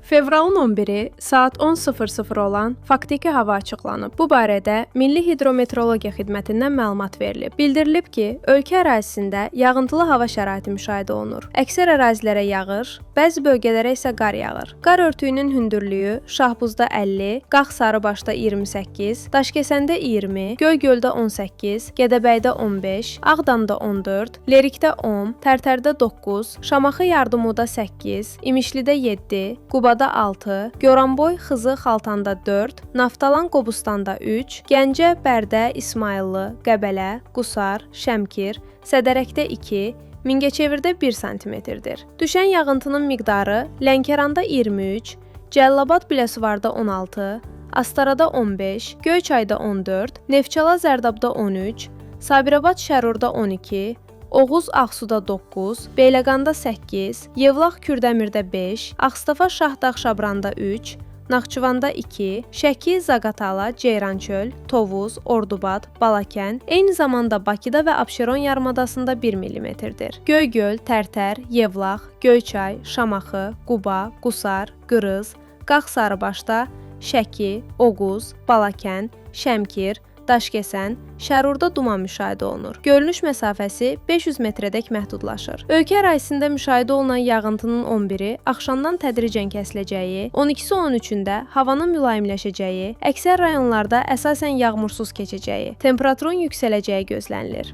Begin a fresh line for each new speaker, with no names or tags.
Fevralın 11-i saat 10:00 olan faktiki hava açıqlanıb. Bu barədə Milli Hidrometeorologiya Xidmətindən məlumat verilib. Bildirilib ki, ölkə ərazisində yağıntılı hava şəraiti müşahidə olunur. Əksər ərazilərə yağış, bəzi bölgələrə isə qar yağır. Qar örtüyünün hündürlüyü Şahbuzda 50, Qax-Sarıbaşda 28, Daşkəsəndə 20, Göygöldə 18, Gədəbəydə 15, Ağdamda 14, Lerikdə 10, Tərtərdə 9, Şamaxı Yardımuda 8, İmişlidə 7, Qubada 6, Goranboy Xızı Xaltanda 4, Naftalan Qobustanda 3, Gəncə, Bərdə, İsmayıllı, Qəbələ, Qusar, Şəmkir, Sədərəkdə 2, Mingəçevirdə 1 sm-dir. Düşən yağıntının miqdarı Lənkəranda 23, Cəllabad Biləsuvarda 16, Astarada 15, Göyçayda 14, Neftçala Zərdabda 13, Sabirabad Şərurda 12, Oğuz Ağsuda 9, Beyləqanda 8, Yevlax Kürdəmirdə 5, Ağstafa Şahdağ Şabranda 3, Naxçıvanda 2, Şəki, Zaqatala, Ceyrançöl, Tovuz, Ordubad, Balakən, eyni zamanda Bakıda və Abşeron yarımadasında 1 mm-dir. Göygöl, Tərtər, Yevlax, Göyçay, Şamaxı, Quba, Qusar, Qırız, Qax-Sarıbaşda, Şəki, Oğuz, Balakən, Şəmkir, Daşkəsən, Şərurda duman müşahidə olunur. Görünüş məsafəsi 500 metrədək məhdudlaşır. Ölkə ərazisində müşahidə olunan yağıntının 11-i axşamdan tədricən kəsiləcəyi, 12-si 13-ündə havanın mülayimləşəcəyi, əksər rayonlarda əsasən yağmursuz keçəcəyi, temperaturun yüksələcəyi gözlənilir.